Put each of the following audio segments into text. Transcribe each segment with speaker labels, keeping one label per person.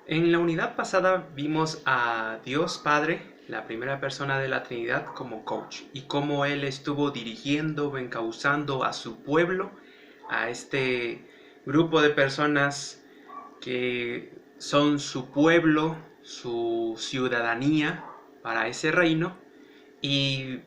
Speaker 1: En la unidad pasada vimos a Dios Padre, la primera persona de la Trinidad, como coach y cómo Él estuvo dirigiendo, encauzando a su pueblo, a este grupo de personas que son su pueblo, su ciudadanía para ese reino y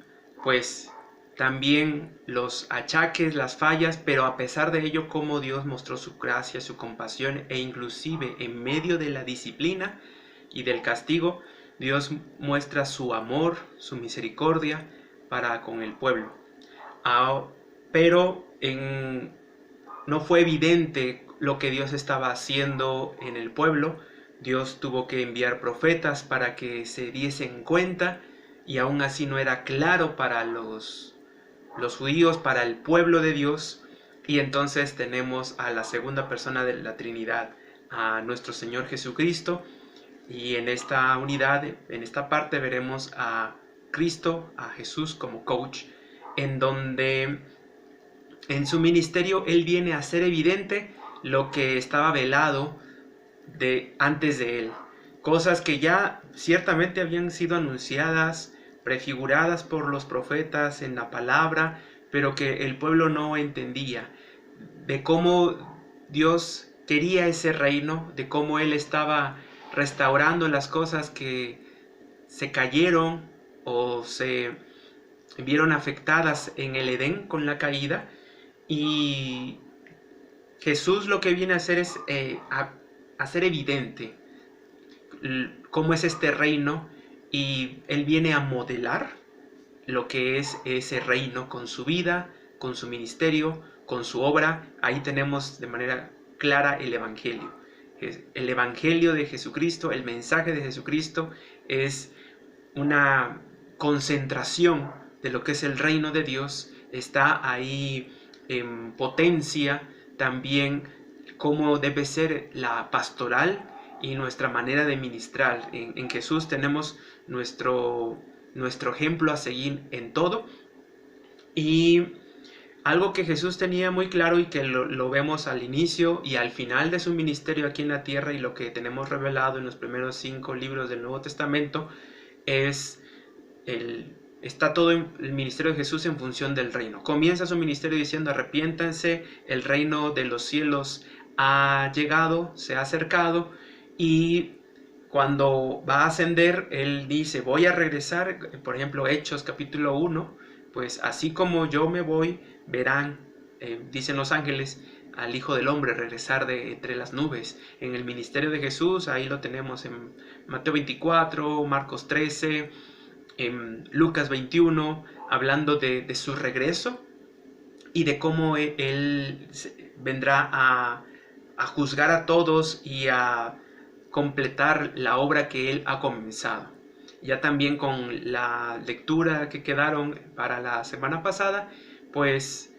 Speaker 1: pues también los achaques, las fallas, pero a pesar de ello cómo Dios mostró su gracia, su compasión e inclusive en medio de la disciplina y del castigo, Dios muestra su amor, su misericordia para con el pueblo. Ah, pero no fue evidente lo que Dios estaba haciendo en el pueblo. Dios tuvo que enviar profetas para que se diesen cuenta y aún así no era claro para los judíos, para el pueblo de Dios. Y entonces tenemos a la segunda persona de la Trinidad, a nuestro Señor Jesucristo. Y en esta unidad, en esta parte, veremos a Cristo, a Jesús como coach, en donde en su ministerio Él viene a hacer evidente lo que estaba velado antes de Él. Cosas que ya ciertamente habían sido anunciadas, prefiguradas por los profetas en la palabra, pero que el pueblo no entendía. De cómo Dios quería ese reino, de cómo Él estaba restaurando las cosas que se cayeron o se vieron afectadas en el Edén con la caída. Y Jesús lo que viene a hacer es hacer evidente cómo es este reino, y Él viene a modelar lo que es ese reino con su vida, con su ministerio, con su obra. Ahí tenemos de manera clara el Evangelio. El Evangelio de Jesucristo, el mensaje de Jesucristo es una concentración de lo que es el reino de Dios. Está ahí en potencia también cómo debe ser la pastoral y nuestra manera de ministrar. En Jesús tenemos nuestro ejemplo a seguir en todo. Y algo que Jesús tenía muy claro y que lo vemos al inicio y al final de su ministerio aquí en la tierra, y lo que tenemos revelado en los primeros 5 libros del Nuevo Testamento, es está todo el ministerio de Jesús en función del reino. Comienza su ministerio diciendo: arrepiéntanse, el reino de los cielos ha llegado, se ha acercado. Y cuando va a ascender, Él dice: voy a regresar. Por ejemplo, Hechos capítulo 1, pues así como yo me voy, verán, dicen los ángeles, al Hijo del Hombre regresar de entre las nubes. En el ministerio de Jesús, ahí lo tenemos en Mateo 24, Marcos 13, en Lucas 21, hablando de su regreso y de cómo Él vendrá a juzgar a todos y a completar la obra que Él ha comenzado. Ya también con la lectura que quedaron para la semana pasada, pues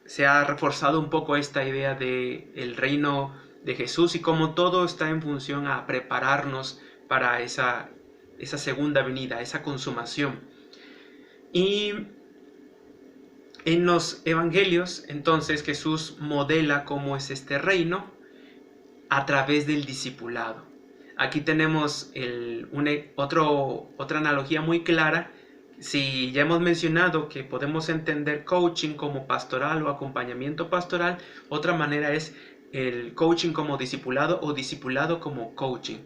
Speaker 1: se ha reforzado un poco esta idea de el reino de Jesús y cómo todo está en función a prepararnos para esa segunda venida, esa consumación. Y en los evangelios, entonces, Jesús modela cómo es este reino a través del discipulado. Aquí tenemos otra analogía muy clara. Si ya hemos mencionado que podemos entender coaching como pastoral o acompañamiento pastoral, otra manera es el coaching como discipulado o discipulado como coaching.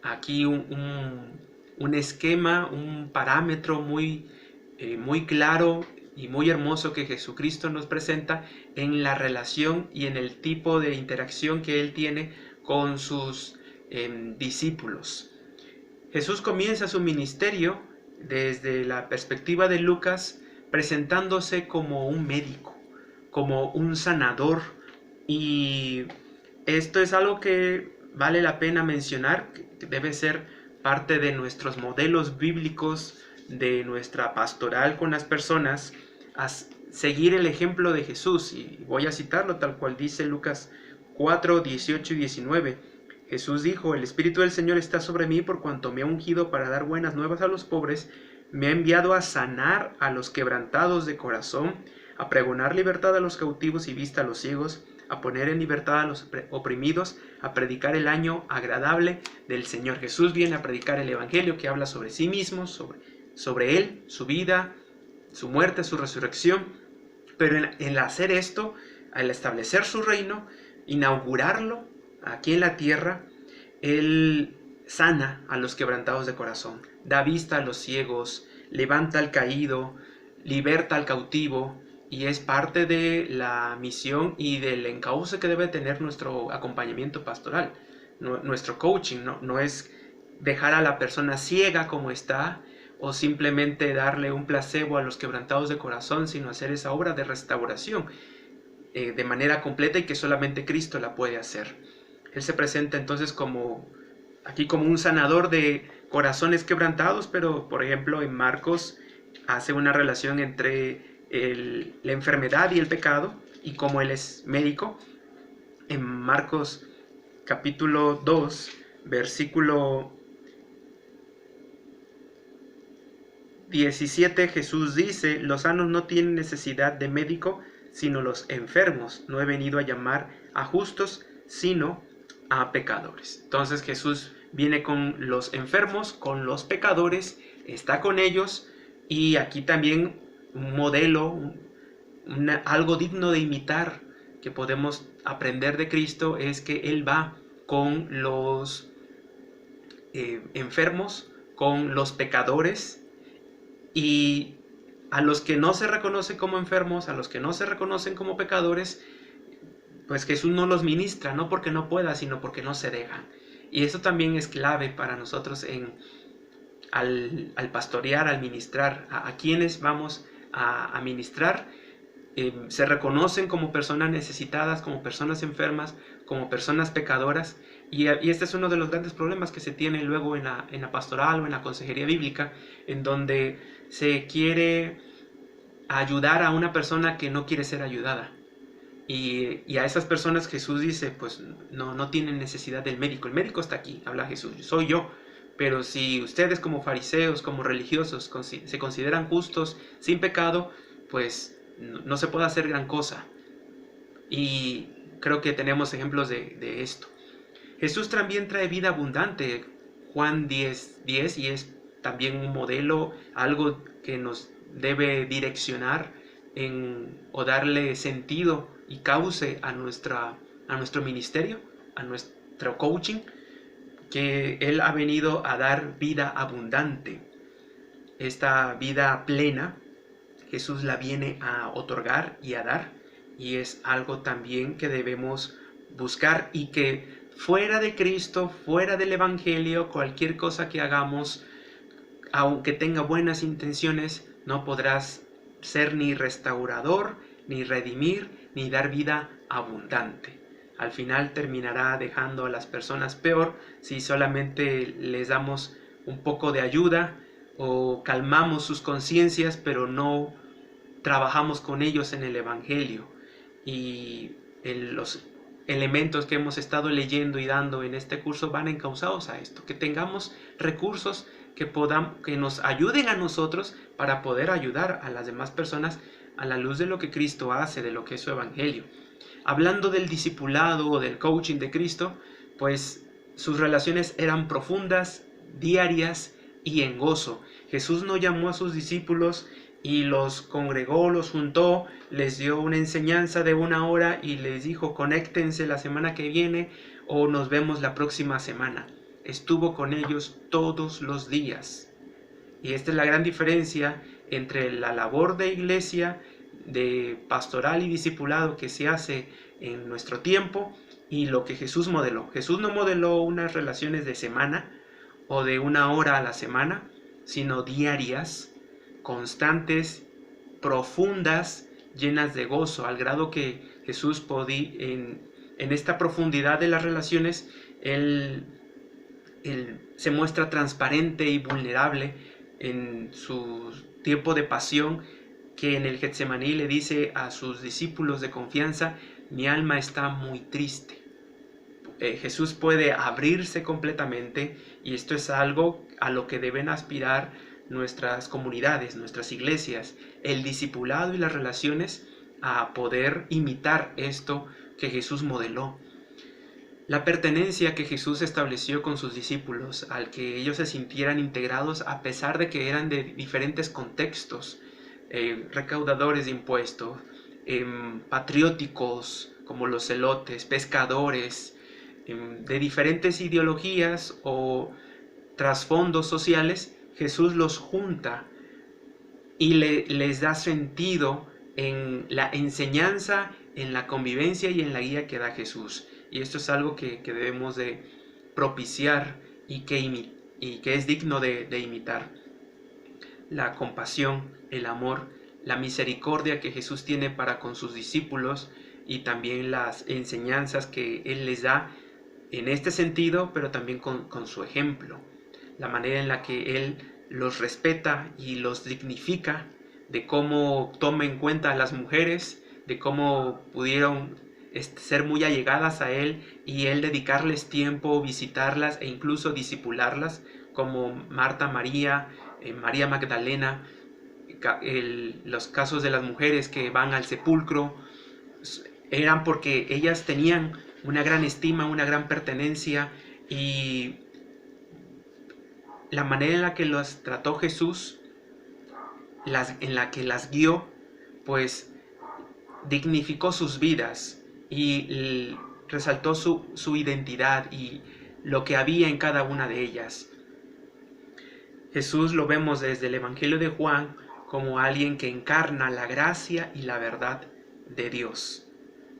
Speaker 1: Aquí un esquema, un parámetro muy claro y muy hermoso que Jesucristo nos presenta en la relación y en el tipo de interacción que Él tiene con sus discípulos. Jesús comienza su ministerio desde la perspectiva de Lucas presentándose como un médico, como un sanador, y esto es algo que vale la pena mencionar, que debe ser parte de nuestros modelos bíblicos, de nuestra pastoral con las personas, a seguir el ejemplo de Jesús. Y voy a citarlo tal cual dice Lucas 4, 18 y 19. Jesús dijo: el Espíritu del Señor está sobre mí, por cuanto me ha ungido para dar buenas nuevas a los pobres, me ha enviado a sanar a los quebrantados de corazón, a pregonar libertad a los cautivos y vista a los ciegos, a poner en libertad a los oprimidos, a predicar el año agradable del Señor. Jesús viene a predicar el Evangelio que habla sobre sí mismo, sobre Él, su vida, su muerte, su resurrección. Pero en hacer esto, al establecer su reino, inaugurarlo aquí en la tierra, Él sana a los quebrantados de corazón, da vista a los ciegos, levanta al caído, liberta al cautivo, y es parte de la misión y del encauce que debe tener nuestro acompañamiento pastoral, nuestro coaching. No es dejar a la persona ciega como está, o simplemente darle un placebo a los quebrantados de corazón, sino hacer esa obra de restauración de manera completa y que solamente Cristo la puede hacer. Él se presenta entonces aquí como un sanador de corazones quebrantados, pero por ejemplo en Marcos hace una relación entre la enfermedad y el pecado y como Él es médico. En Marcos capítulo 2, versículo 17, Jesús dice: los sanos no tienen necesidad de médico, sino los enfermos. No he venido a llamar a justos, sino a pecadores. Entonces Jesús viene con los enfermos, con los pecadores, está con ellos, y aquí también un modelo, algo digno de imitar que podemos aprender de Cristo es que Él va con los enfermos, con los pecadores, y a los que no se reconocen como enfermos, a los que no se reconocen como pecadores, pues Jesús no los ministra, no porque no pueda, sino porque no se dejan. Y eso también es clave para nosotros al pastorear, al ministrar. A quienes vamos a ministrar, se reconocen como personas necesitadas, como personas enfermas, como personas pecadoras. Y este es uno de los grandes problemas que se tiene luego en la pastoral o en la consejería bíblica, en donde se quiere ayudar a una persona que no quiere ser ayudada. Y a esas personas Jesús dice, pues no tienen necesidad del médico. El médico está aquí, habla Jesús, soy yo. Pero si ustedes como fariseos, como religiosos, se consideran justos, sin pecado, pues no se puede hacer gran cosa. Y creo que tenemos ejemplos de esto. Jesús también trae vida abundante, Juan 10:10, y es también un modelo, algo que nos debe direccionar o darle sentido y cauce a nuestro ministerio, a nuestro coaching, que Él ha venido a dar vida abundante. Esta vida plena, Jesús la viene a otorgar y a dar, y es algo también que debemos buscar, y que fuera de Cristo, fuera del Evangelio, cualquier cosa que hagamos, aunque tenga buenas intenciones, no podrás ser ni restaurador, ni redimir, ni dar vida abundante. Al final terminará dejando a las personas peor si solamente les damos un poco de ayuda o calmamos sus conciencias, pero no trabajamos con ellos en el Evangelio. Y los elementos que hemos estado leyendo y dando en este curso van encausados a esto, que tengamos recursos que nos ayuden a nosotros para poder ayudar a las demás personas a la luz de lo que Cristo hace, de lo que es su Evangelio. Hablando del discipulado o del coaching de Cristo, pues sus relaciones eran profundas, diarias y en gozo. Jesús no llamó a sus discípulos y los congregó, los juntó, les dio una enseñanza de 1 hora y les dijo: conéctense la semana que viene o nos vemos la próxima semana. Estuvo con ellos todos los días. Y esta es la gran diferencia entre la labor de iglesia, de pastoral y discipulado que se hace en nuestro tiempo, y lo que Jesús modeló. Jesús no modeló unas relaciones de semana o de 1 hora a la semana, sino diarias, constantes, profundas, llenas de gozo, al grado que Jesús podía, en esta profundidad de las relaciones, Él se muestra transparente y vulnerable en su tiempo de pasión, que en el Getsemaní le dice a sus discípulos de confianza: mi alma está muy triste. Jesús puede abrirse completamente, y esto es algo a lo que deben aspirar nuestras comunidades, nuestras iglesias, el discipulado y las relaciones, a poder imitar esto que Jesús modeló. La pertenencia que Jesús estableció con sus discípulos, al que ellos se sintieran integrados a pesar de que eran de diferentes contextos, recaudadores de impuestos, patrióticos como los celotes, pescadores, de diferentes ideologías o trasfondos sociales. Jesús los junta y les da sentido en la enseñanza, en la convivencia y en la guía que da Jesús. Y esto es algo que debemos de propiciar y que es digno de imitar. La compasión, el amor, la misericordia que Jesús tiene para con sus discípulos y también las enseñanzas que Él les da en este sentido, pero también con su ejemplo. La manera en la que Él los respeta y los dignifica, de cómo toma en cuenta a las mujeres, de cómo pudieron ser muy allegadas a Él y Él dedicarles tiempo, visitarlas e incluso discipularlas, como Marta, María, María Magdalena, los casos de las mujeres que van al sepulcro, eran porque ellas tenían una gran estima, una gran pertenencia, y la manera en la que las trató Jesús, en la que las guió, pues dignificó sus vidas y resaltó su identidad y lo que había en cada una de ellas. Jesús lo vemos desde el Evangelio de Juan como alguien que encarna la gracia y la verdad de Dios.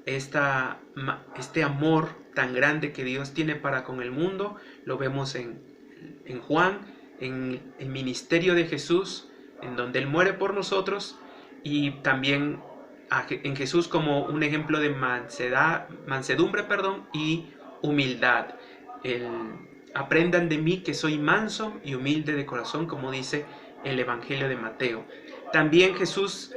Speaker 1: Este amor tan grande que Dios tiene para con el mundo, lo vemos en Juan, en el ministerio de Jesús, en donde Él muere por nosotros, y también en Jesús como un ejemplo de mansedumbre y humildad. Aprendan de mí que soy manso y humilde de corazón, como dice el Evangelio de Mateo. También Jesús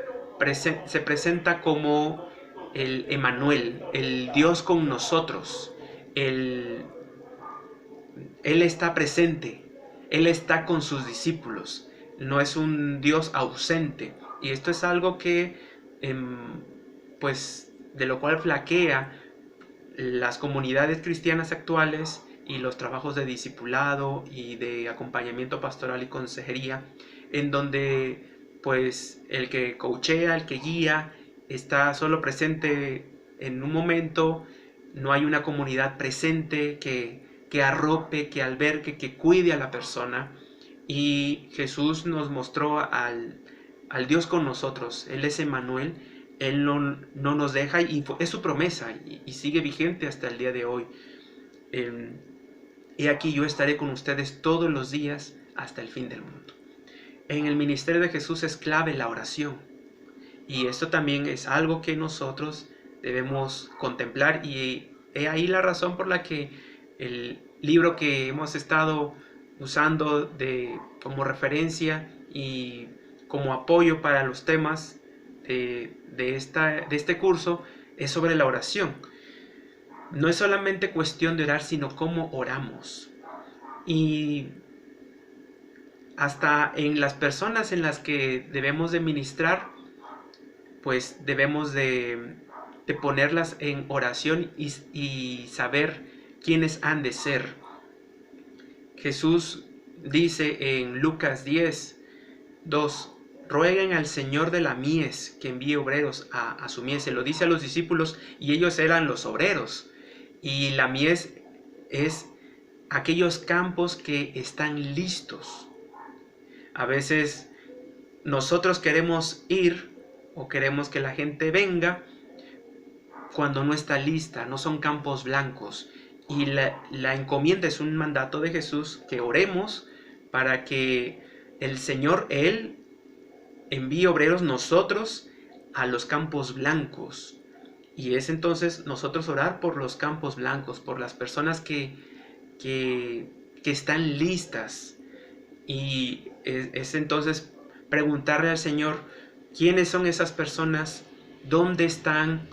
Speaker 1: se presenta como el Emmanuel, el Dios con nosotros. Él está presente, Él está con sus discípulos, no es un Dios ausente. Y esto es algo que, pues, de lo cual flaquea las comunidades cristianas actuales y los trabajos de discipulado y de acompañamiento pastoral y consejería, en donde pues el que coachea, el que guía, está solo presente en un momento, no hay una comunidad presente que arrope, que albergue, que cuide a la persona. Y Jesús nos mostró al Dios con nosotros. Él es Emmanuel, Él no nos deja, y es su promesa y sigue vigente hasta el día de hoy. He aquí yo estaré con ustedes todos los días hasta el fin del mundo. En el ministerio de Jesús es clave la oración, y esto también es algo que nosotros debemos contemplar, y he ahí la razón por la que el libro que hemos estado usando como referencia y como apoyo para los temas de este curso es sobre la oración. No es solamente cuestión de orar, sino cómo oramos. Y hasta en las personas en las que debemos de ministrar, pues debemos de ponerlas en oración y saber quiénes han de ser. Jesús dice en Lucas 10:2: rueguen al Señor de la mies que envíe obreros a su mies. Se lo dice a los discípulos y ellos eran los obreros. Y la mies es aquellos campos que están listos. A veces nosotros queremos ir o queremos que la gente venga cuando no está lista, no son campos blancos. Y la encomienda es un mandato de Jesús, que oremos para que el Señor, Él, envíe obreros nosotros a los campos blancos. Y es entonces nosotros orar por los campos blancos, por las personas que están listas. Y es entonces preguntarle al Señor, ¿quiénes son esas personas? ¿Dónde están?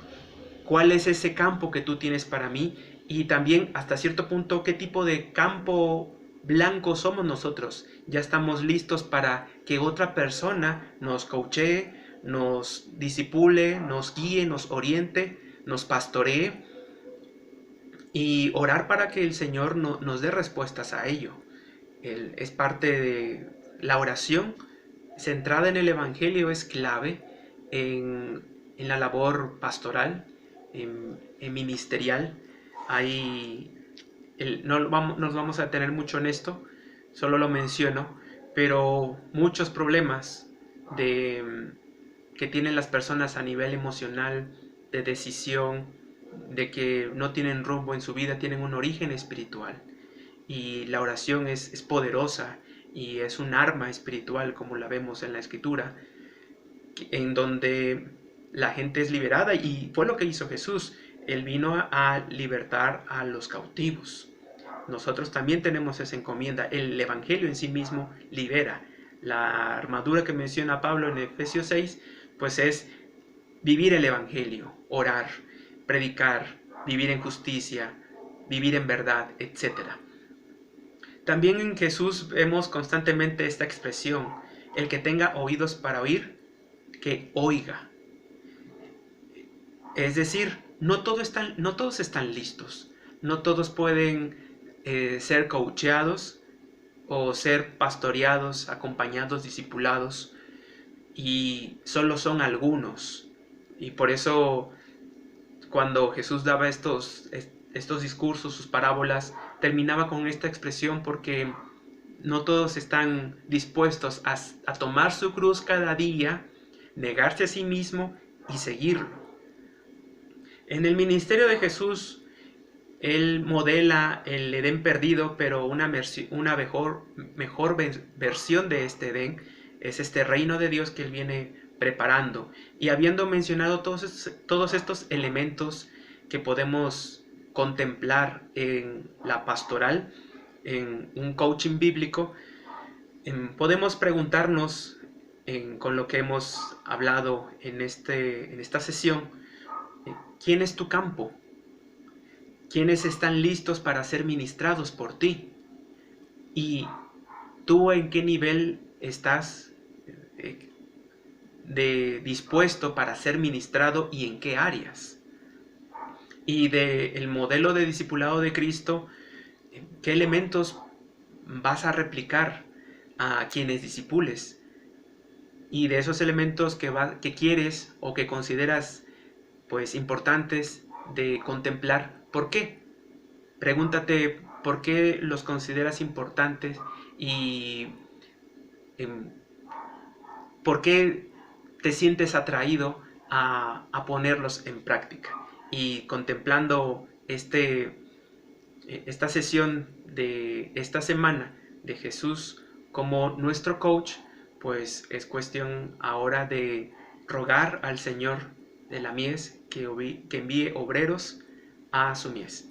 Speaker 1: ¿Cuál es ese campo que tú tienes para mí? Y también, hasta cierto punto, ¿qué tipo de campo blanco somos nosotros? Ya estamos listos para que otra persona nos coachee, nos disipule, nos guíe, nos oriente, nos pastoree y orar para que el Señor nos dé respuestas a ello. Es parte de la oración centrada en el Evangelio, es clave en la labor pastoral, en ministerial. No nos vamos a detener mucho en esto, solo lo menciono, pero muchos problemas que tienen las personas a nivel emocional, de decisión, de que no tienen rumbo en su vida, tienen un origen espiritual. Y la oración es poderosa y es un arma espiritual, como la vemos en la Escritura, en donde la gente es liberada, y fue lo que hizo Jesús. Él vino a libertar a los cautivos. Nosotros también tenemos esa encomienda. El Evangelio en sí mismo libera. La armadura que menciona Pablo en Efesios 6, pues es vivir el Evangelio, orar, predicar, vivir en justicia, vivir en verdad, etc. También en Jesús vemos constantemente esta expresión: el que tenga oídos para oír, que oiga. Es decir, no todos están listos, no todos pueden ser coacheados o ser pastoreados, acompañados, discipulados, y solo son algunos. Y por eso cuando Jesús daba estos discursos, sus parábolas, terminaba con esta expresión, porque no todos están dispuestos a tomar su cruz cada día, negarse a sí mismo y seguirlo. En el ministerio de Jesús, Él modela el Edén perdido, pero una mejor versión de este Edén es este reino de Dios que Él viene preparando. Y habiendo mencionado todos estos elementos que podemos contemplar en la pastoral, en un coaching bíblico, podemos preguntarnos, con lo que hemos hablado en esta sesión, ¿quién es tu campo? ¿Quiénes están listos para ser ministrados por ti? ¿Y tú en qué nivel estás dispuesto para ser ministrado, y en qué áreas? Y del modelo de discipulado de Cristo, ¿qué elementos vas a replicar a quienes discipules? Y de esos elementos que quieres o que consideras pues importantes de contemplar, ¿por qué? Pregúntate por qué los consideras importantes y por qué te sientes atraído a ponerlos en práctica. Y contemplando esta sesión de esta semana de Jesús como nuestro coach, pues es cuestión ahora de rogar al Señor de la mies que envíe obreros a su mies.